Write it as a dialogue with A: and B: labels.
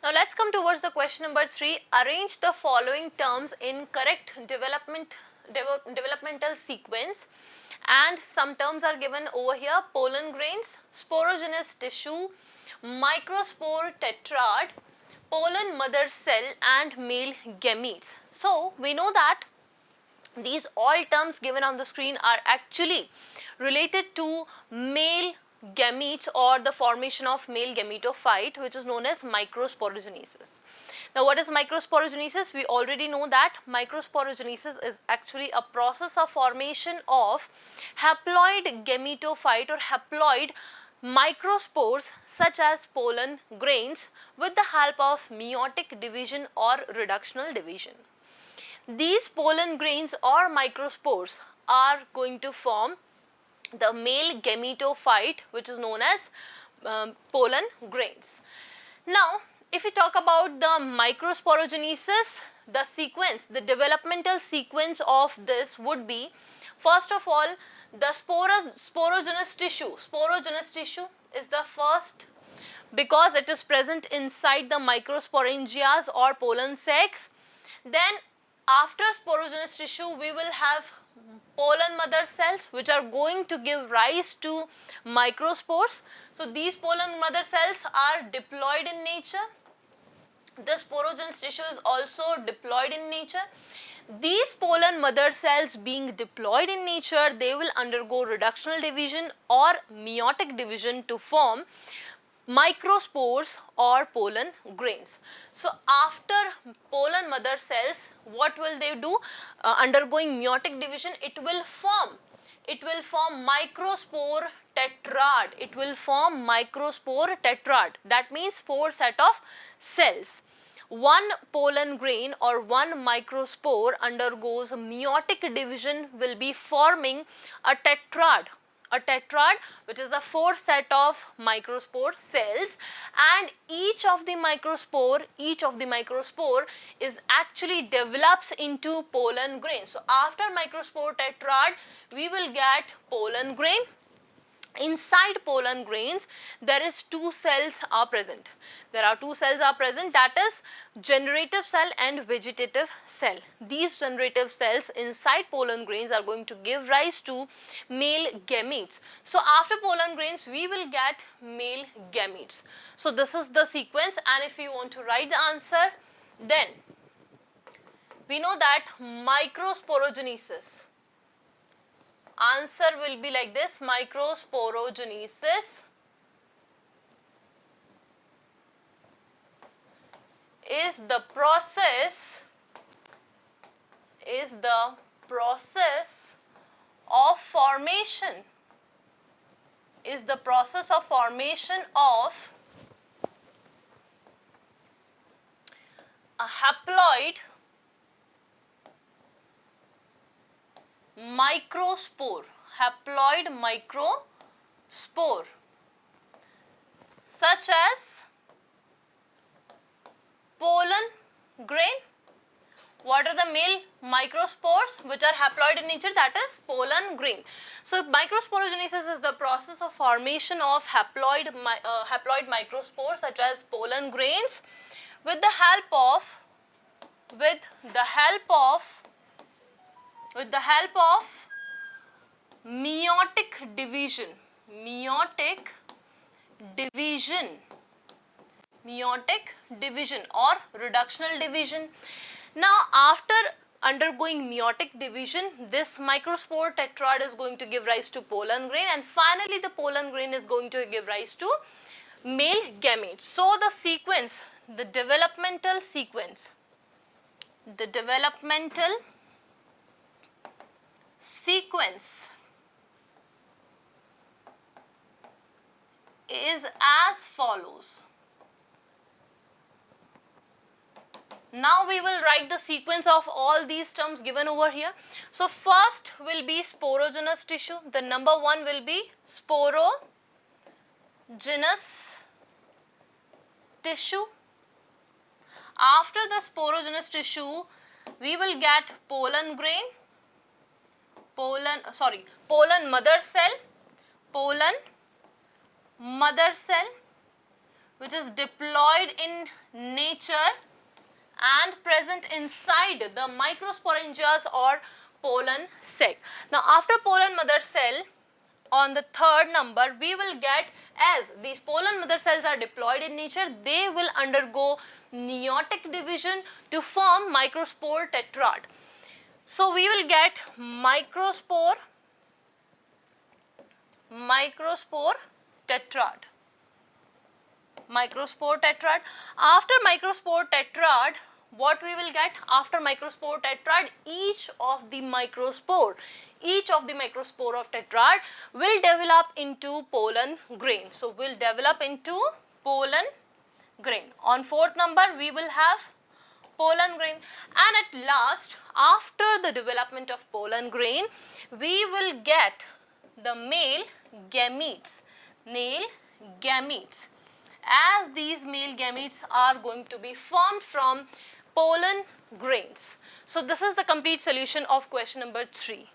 A: Now let's come towards the question number 3. Arrange the following terms in correct developmental sequence, and some terms are given over here: pollen grains, sporogenous tissue, microspore tetrad, pollen mother cell and male gametes. So we know that these all terms given on the screen are actually related to male gametes or the formation of male gametophyte, which is known as microsporogenesis. Now what is microsporogenesis? We already know that microsporogenesis is actually a process of formation of haploid gametophyte or haploid microspores such as pollen grains with the help of meiotic division or reductional division. These pollen grains or microspores are going to form the male gametophyte, which is known as pollen grains. Now, if we talk about the microsporogenesis, the sequence, the developmental sequence of this would be, first of all, the sporogenous tissue. Sporogenous tissue is the first because it is present inside the microsporangias or pollen sacs. Then after sporogenous tissue, we will have pollen mother cells which are going to give rise to microspores. So these pollen mother cells are diploid in nature. The sporogenous tissue is also diploid in nature. These pollen mother cells being diploid in nature, they will undergo reductional division or meiotic division to form microspores or pollen grains. So after pollen mother cells, what will they do? Undergoing meiotic division, it will form microspore tetrad. It will form microspore tetrad. That means 4 set of cells. One pollen grain or one microspore undergoes meiotic division, will be forming a tetrad. A tetrad, which is the 4 set of microspore cells, and each of the microspore is actually develops into pollen grain. So after microspore tetrad, we will get pollen grain. Inside pollen grains, there is 2 cells are present. There are 2 cells are present, that is generative cell and vegetative cell. These generative cells inside pollen grains are going to give rise to male gametes. So after pollen grains, we will get male gametes. So this is the sequence, and if you want to write the answer, then we know that microsporogenesis. Answer will be like this: microsporogenesis is the process of formation of a haploid microspore, such as pollen grain. What are the male microspores which are haploid in nature? That is pollen grain. So microsporogenesis is the process of formation of haploid microspores such as pollen grains with the help of meiotic division or reductional division. Now after undergoing meiotic division, this microspore tetrad is going to give rise to pollen grain, and finally the pollen grain is going to give rise to male gametes. So the sequence, the developmental sequence is as follows. Now we will write the sequence of all these terms given over here. So first will be sporogenous tissue. The number 1 will be sporogenous tissue. After the sporogenous tissue, we will get pollen grain, pollen mother cell, which is diploid in nature and present inside the microsporangias or pollen sac. Now after pollen mother cell, on the third number we will get, as these pollen mother cells are diploid in nature, they will undergo meiotic division to form microspore tetrad. So we will get microspore tetrad. Microspore tetrad. After microspore tetrad, what we will get? After microspore tetrad, each of the microspore of tetrad will develop into pollen grain. So will develop into pollen grain. On fourth number we will have pollen grain, and at last, after the development of pollen grain, we will get the male gametes. As these male gametes are going to be formed from pollen grains. So this is the complete solution of question number 3.